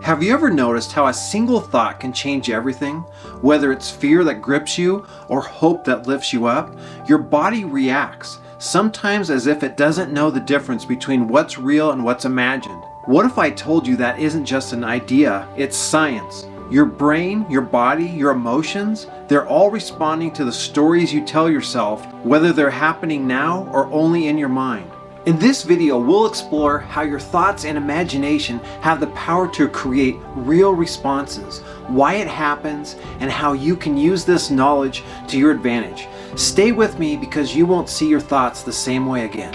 Have you ever noticed how a single thought can change everything? Whether it's fear that grips you or hope that lifts you up, your body reacts, sometimes as if it doesn't know the difference between what's real and what's imagined. What if I told you that isn't just an idea, it's science? Your brain, your body, your emotions, they're all responding to the stories you tell yourself, whether they're happening now or only in your mind. In this video, we'll explore how your thoughts and imagination have the power to create real responses, why it happens, and how you can use this knowledge to your advantage. Stay with me because you won't see your thoughts the same way again.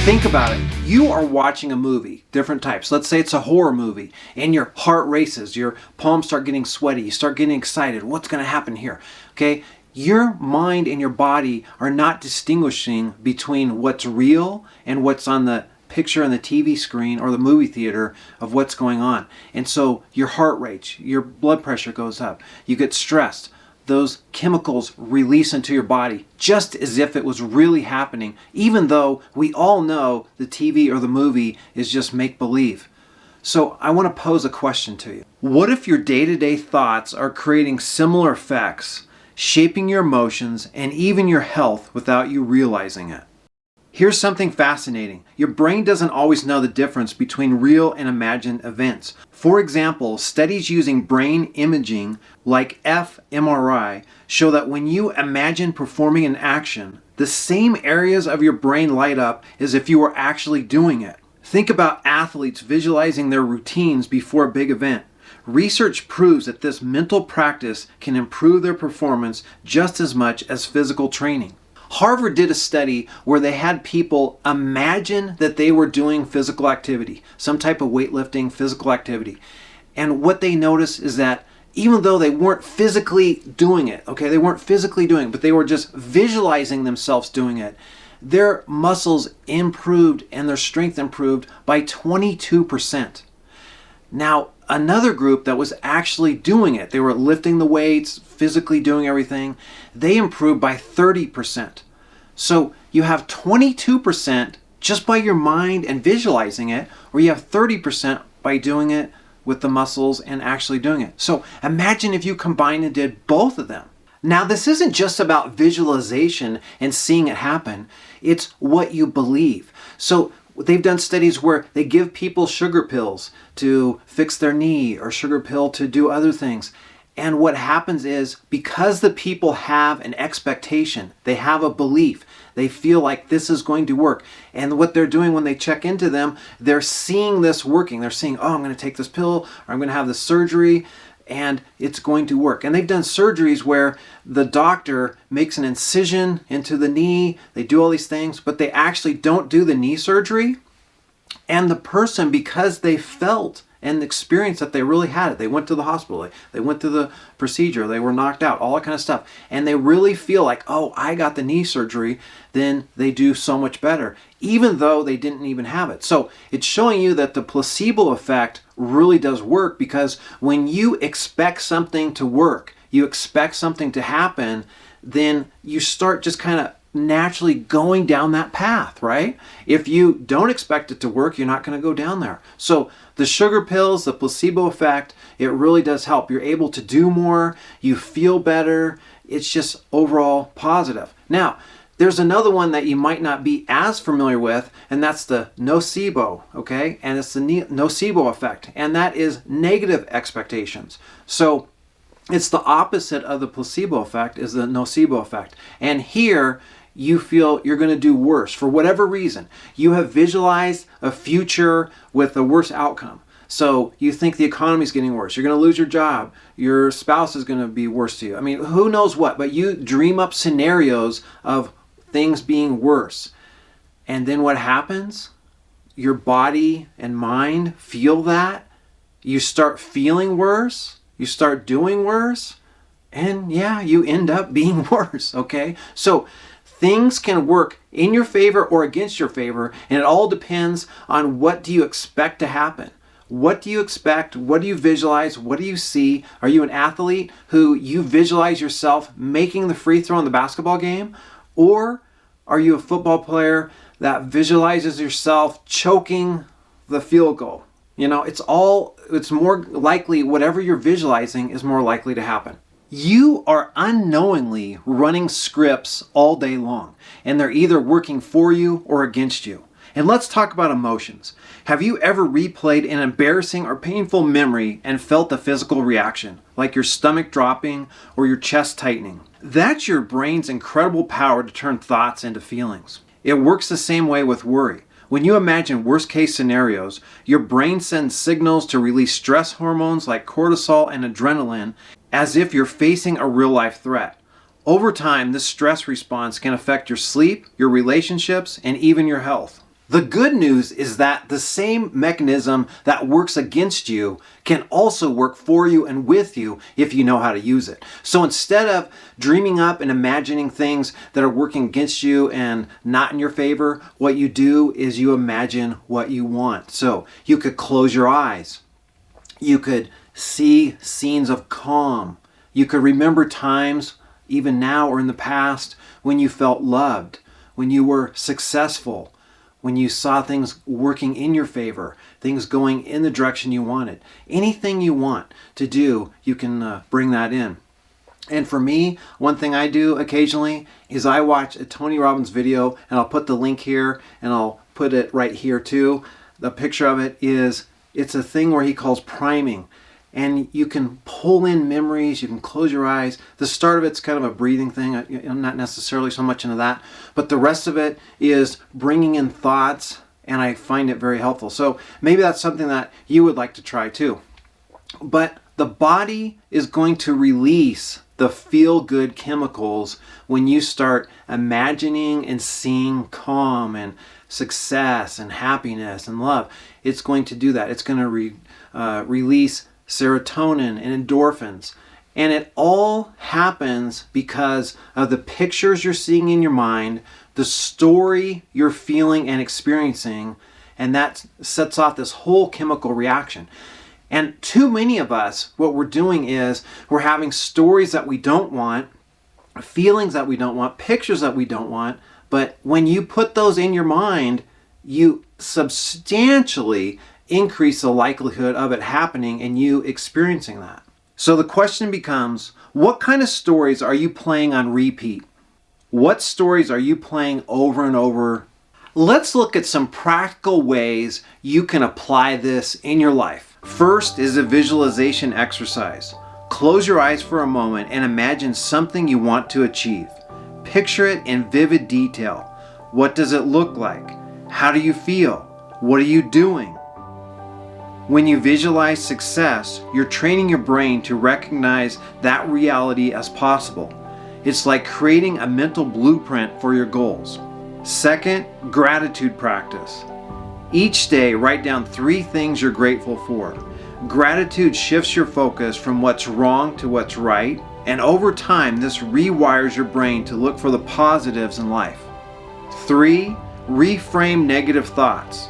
Think about it. You are watching a movie, different types. Let's say it's a horror movie, and your heart races, your palms start getting sweaty, you start getting excited. What's going to happen here? Okay? Your mind and your body are not distinguishing between what's real and what's on the picture on the TV screen or the movie theater of what's going on. And so your heart rate, your blood pressure goes up. You get stressed. Those chemicals release into your body just as if it was really happening, even though we all know the TV or the movie is just make-believe. So I want to pose a question to you. What if your day-to-day thoughts are creating similar effects, shaping your emotions and even your health without you realizing it? Here's something fascinating. Your brain doesn't always know the difference between real and imagined events. For example, studies using brain imaging like fMRI show that when you imagine performing an action, the same areas of your brain light up as if you were actually doing it. Think about athletes visualizing their routines before a big event. Research proves that this mental practice can improve their performance just as much as physical training. Harvard did a study where they had people imagine that they were doing physical activity, some type of weightlifting, physical activity. And what they noticed is that even though they weren't physically doing it, okay, they weren't physically doing it, but they were just visualizing themselves doing it, their muscles improved and their strength improved by 22%. Now, another group that was actually doing it, they were lifting the weights, physically doing everything, they improved by 30%. So you have 22% just by your mind and visualizing it, or you have 30% by doing it with the muscles and actually doing it. So imagine if you combined and did both of them. Now, this isn't just about visualization and seeing it happen. It's what you believe. So they've done studies where they give people sugar pills to fix their knee or sugar pill to do other things. And what happens is because the people have an expectation, they have a belief, they feel like this is going to work. And what they're doing when they check into them, they're seeing this working. They're seeing, oh, I'm going to take this pill or I'm going to have this surgery and it's going to work. And they've done surgeries where the doctor makes an incision into the knee, they do all these things, but they actually don't do the knee surgery. And the person, because they felt and experienced that they really had it, they went to the hospital, they went to the procedure, they were knocked out, all that kind of stuff, and they really feel like, oh, I got the knee surgery, then they do so much better, even though they didn't even have it. So it's showing you that the placebo effect really does work, because when you expect something to work, you expect something to happen, then you start just kind of naturally going down that path, right? If you don't expect it to work, you're not going to go down there. So the sugar pills, the placebo effect, it really does help. You're able to do more, you feel better, it's just overall positive. Now, there's another one that you might not be as familiar with, and that's the nocebo, okay? And it's the nocebo effect, and that is negative expectations. So it's the opposite of the placebo effect is the nocebo effect. And here, you feel you're going to do worse for whatever reason. You have visualized a future with a worse outcome. So you think the economy is getting worse. You're going to lose your job. Your spouse is going to be worse to you. I mean, who knows what? But you dream up scenarios of things being worse. And then what happens? Your body and mind feel that. You start feeling worse. You start doing worse. And yeah, you end up being worse, okay? So things can work in your favor or against your favor, and it all depends on what do you expect to happen. What do you expect? What do you visualize? What do you see? Are you an athlete who you visualize yourself making the free throw in the basketball game? Or are you a football player that visualizes yourself choking the field goal? It's more likely, whatever you're visualizing is more likely to happen. You are unknowingly running scripts all day long, and they're either working for you or against you. And let's talk about emotions. Have you ever replayed an embarrassing or painful memory and felt a physical reaction, like your stomach dropping or your chest tightening? That's your brain's incredible power to turn thoughts into feelings. It works the same way with worry. When you imagine worst-case scenarios, your brain sends signals to release stress hormones like cortisol and adrenaline as if you're facing a real-life threat. Over time, this stress response can affect your sleep, your relationships, and even your health. The good news is that the same mechanism that works against you can also work for you and with you if you know how to use it. So instead of dreaming up and imagining things that are working against you and not in your favor, what you do is you imagine what you want. So you could close your eyes. You could see scenes of calm. You could remember times, even now or in the past, when you felt loved, when you were successful, when you saw things working in your favor, things going in the direction you wanted. Anything you want to do, you can bring that in. And for me, one thing I do occasionally is I watch a Tony Robbins video, and I'll put the link here and I'll put it right here too. The picture of it is, it's a thing where he calls priming. And you can pull in memories, you can close your eyes. The start of it's kind of a breathing thing. I'm not necessarily so much into that. But the rest of it is bringing in thoughts, and I find it very helpful. So maybe that's something that you would like to try too. But the body is going to release the feel-good chemicals when you start imagining and seeing calm and success and happiness and love. It's going to do that. It's going to release serotonin and endorphins. And it all happens because of the pictures you're seeing in your mind, the story you're feeling and experiencing, and that sets off this whole chemical reaction. And too many of us, what we're doing is we're having stories that we don't want, feelings that we don't want, pictures that we don't want, but when you put those in your mind, you substantially increase the likelihood of it happening and you experiencing that. So the question becomes, what kind of stories are you playing on repeat? What stories are you playing over and over? Let's look at some practical ways you can apply this in your life. First is a visualization exercise. Close your eyes for a moment and imagine something you want to achieve. Picture it in vivid detail. What does it look like? How do you feel? What are you doing? When you visualize success, you're training your brain to recognize that reality as possible. It's like creating a mental blueprint for your goals. Second, gratitude practice. Each day, write down 3 things you're grateful for. Gratitude shifts your focus from what's wrong to what's right, and over time, this rewires your brain to look for the positives in life. 3, reframe negative thoughts.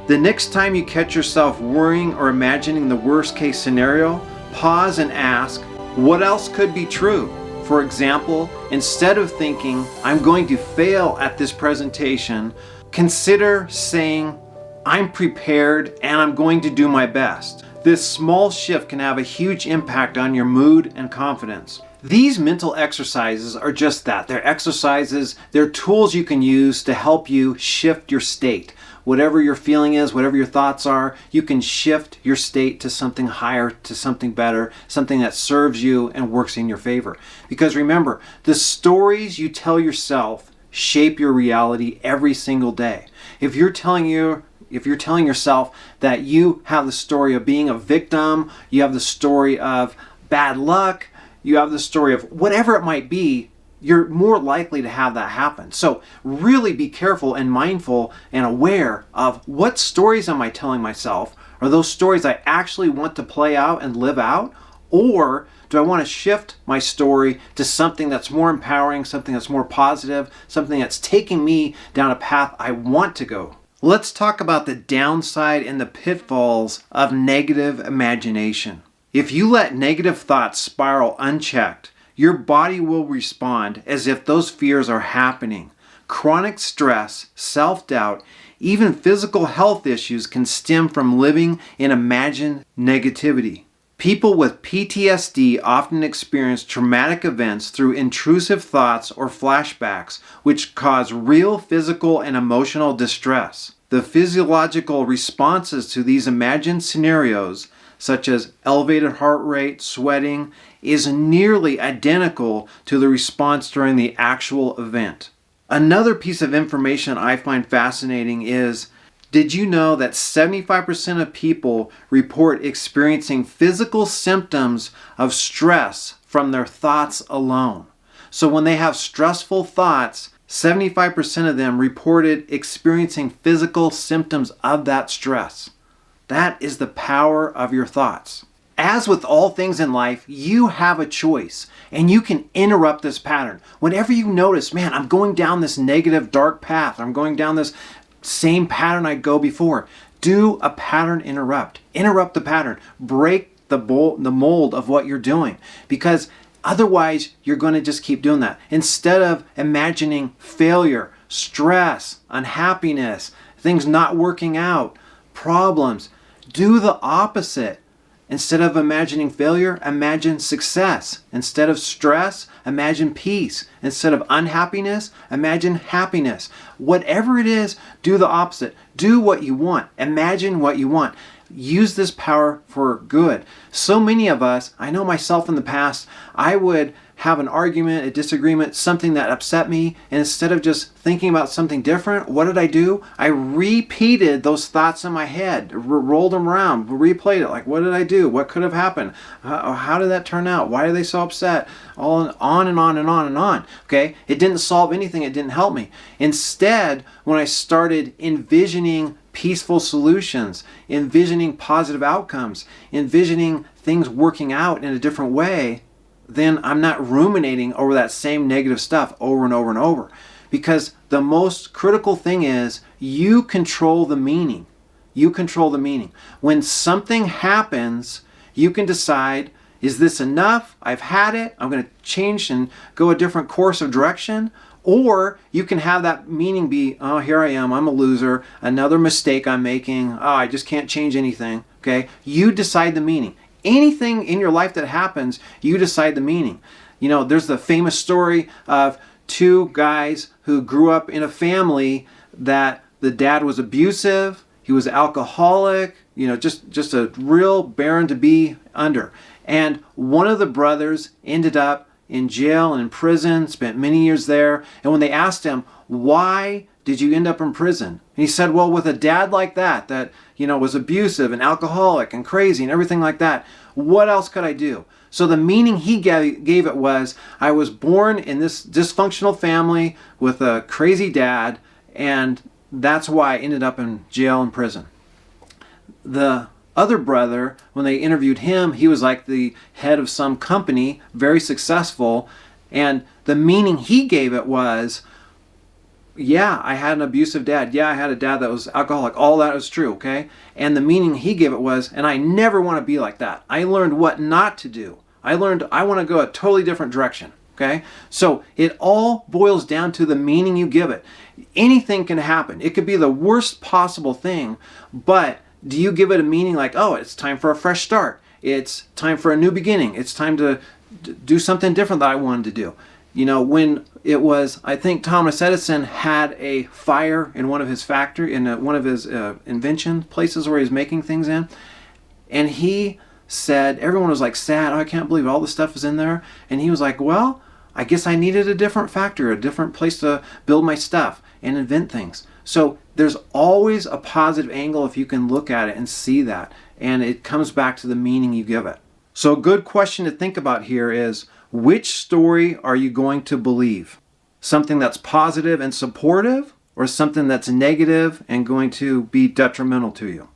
The next time you catch yourself worrying or imagining the worst case scenario, pause and ask, what else could be true? For example, instead of thinking, I'm going to fail at this presentation, consider saying, I'm prepared and I'm going to do my best. This small shift can have a huge impact on your mood and confidence. These mental exercises are just that. They're exercises, they're tools you can use to help you shift your state. Whatever your feeling is, whatever your thoughts are, you can shift your state to something higher, to something better, something that serves you and works in your favor. Because remember, the stories you tell yourself shape your reality every single day. If you're telling yourself that you have the story of being a victim, you have the story of bad luck, you have the story of whatever it might be, you're more likely to have that happen. So really be careful and mindful and aware of what stories am I telling myself? Are those stories I actually want to play out and live out? Or do I want to shift my story to something that's more empowering, something that's more positive, something that's taking me down a path I want to go? Let's talk about the downside and the pitfalls of negative imagination. If you let negative thoughts spiral unchecked, your body will respond as if those fears are happening. Chronic stress, self-doubt, even physical health issues can stem from living in imagined negativity. People with PTSD often experience traumatic events through intrusive thoughts or flashbacks, which cause real physical and emotional distress. The physiological responses to these imagined scenarios, such as elevated heart rate, sweating, is nearly identical to the response during the actual event. Another piece of information I find fascinating is, did you know that 75% of people report experiencing physical symptoms of stress from their thoughts alone? So when they have stressful thoughts, 75% of them reported experiencing physical symptoms of that stress. That is the power of your thoughts. As with all things in life, you have a choice and you can interrupt this pattern. Whenever you notice, man, I'm going down this negative dark path, I'm going down this same pattern I'd go before, do a pattern interrupt. Interrupt the pattern. Break the mold of what you're doing, because otherwise you're going to just keep doing that. Instead of imagining failure, stress, unhappiness, things not working out, problems, do the opposite. Instead of imagining failure, imagine success. Instead of stress, imagine peace. Instead of unhappiness, imagine happiness. Whatever it is, do the opposite. Do what you want. Imagine what you want. Use this power for good. So many of us, I know myself in the past, I would have an argument, a disagreement, something that upset me, and instead of just thinking about something different, what did I do? I repeated those thoughts in my head, rolled them around, replayed it, like, what did I do? What could have happened? How did that turn out? Why are they so upset? On and on and on and on, okay? It didn't solve anything, it didn't help me. Instead, when I started envisioning peaceful solutions, envisioning positive outcomes, envisioning things working out in a different way, then I'm not ruminating over that same negative stuff over and over and over. Because the most critical thing is you control the meaning. You control the meaning. When something happens, you can decide, is this enough? I've had it. I'm going to change and go a different course of direction. Or you can have that meaning be, oh, here I am. I'm a loser. Another mistake I'm making. Oh, I just can't change anything. Okay? You decide the meaning. Anything in your life that happens, you decide the meaning. You know, there's the famous story of two guys who grew up in a family that the dad was abusive, he was alcoholic, you know, just a real barren to be under. And one of the brothers ended up in jail and in prison, spent many years there. And when they asked him, why did you end up in prison? And he said, well, with a dad like that, you know, was abusive and alcoholic and crazy and everything like that, what else could I do? So the meaning he gave it was, I was born in this dysfunctional family with a crazy dad, and that's why I ended up in jail and prison. The other brother, when they interviewed him, he was like the head of some company, very successful, and the meaning he gave it was, yeah, I had an abusive dad. Yeah, I had a dad that was alcoholic. All that is true, okay? And the meaning he gave it was, and I never want to be like that. I learned what not to do. I learned I want to go a totally different direction, okay? So it all boils down to the meaning you give it. Anything can happen. It could be the worst possible thing, but do you give it a meaning like, oh, it's time for a fresh start. It's time for a new beginning. It's time to do something different that I wanted to do. You know, when it was, I think Thomas Edison had a fire in one of his factory, in one of his invention places where he was making things in, and he said, everyone was like sad, oh, I can't believe all this stuff is in there, and he was like, well, I guess I needed a different factory, a different place to build my stuff and invent things. So there's always a positive angle if you can look at it and see that, and it comes back to the meaning you give it. So a good question to think about here is, which story are you going to believe? Something that's positive and supportive, or something that's negative and going to be detrimental to you?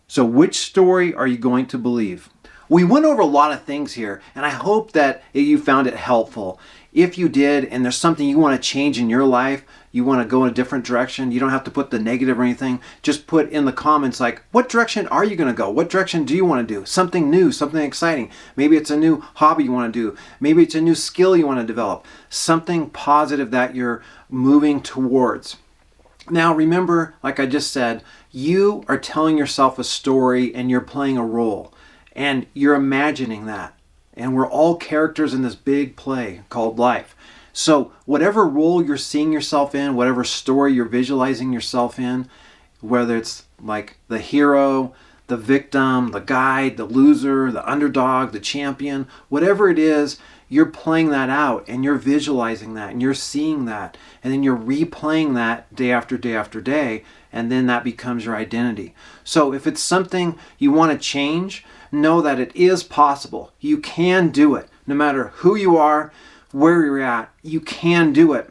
So which story are you going to believe? We went over a lot of things here, and I hope that you found it helpful. If you did, and there's something you want to change in your life, you want to go in a different direction, you don't have to put the negative or anything. Just put in the comments like, what direction are you going to go? What direction do you want to do? Something new, something exciting. Maybe it's a new hobby you want to do. Maybe it's a new skill you want to develop. Something positive that you're moving towards. Now remember, like I just said, you are telling yourself a story and you're playing a role. And you're imagining that. And we're all characters in this big play called life. So whatever role you're seeing yourself in, whatever story you're visualizing yourself in, whether it's like the hero, the victim, the guide, the loser, the underdog, the champion, whatever it is, you're playing that out and you're visualizing that and you're seeing that. And then you're replaying that day after day after day. And then that becomes your identity. So if it's something you want to change, know that it is possible. You can do it. No matter who you are, where you're at, you can do it.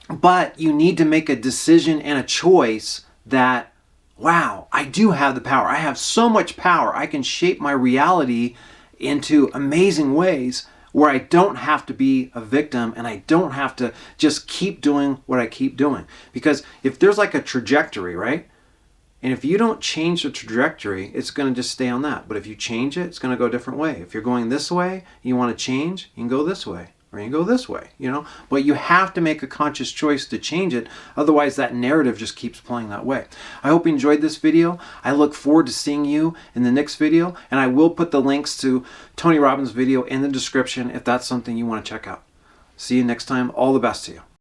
But you need to make a decision and a choice that, wow, I do have the power. I have so much power. I can shape my reality into amazing ways where I don't have to be a victim and I don't have to just keep doing what I keep doing. Because if there's like a trajectory, right? And if you don't change the trajectory, it's going to just stay on that. But if you change it, it's going to go a different way. If you're going this way, you want to change, you can go this way. Or you can go this way, But you have to make a conscious choice to change it. Otherwise, that narrative just keeps playing that way. I hope you enjoyed this video. I look forward to seeing you in the next video. And I will put the links to Tony Robbins' video in the description if that's something you want to check out. See you next time. All the best to you.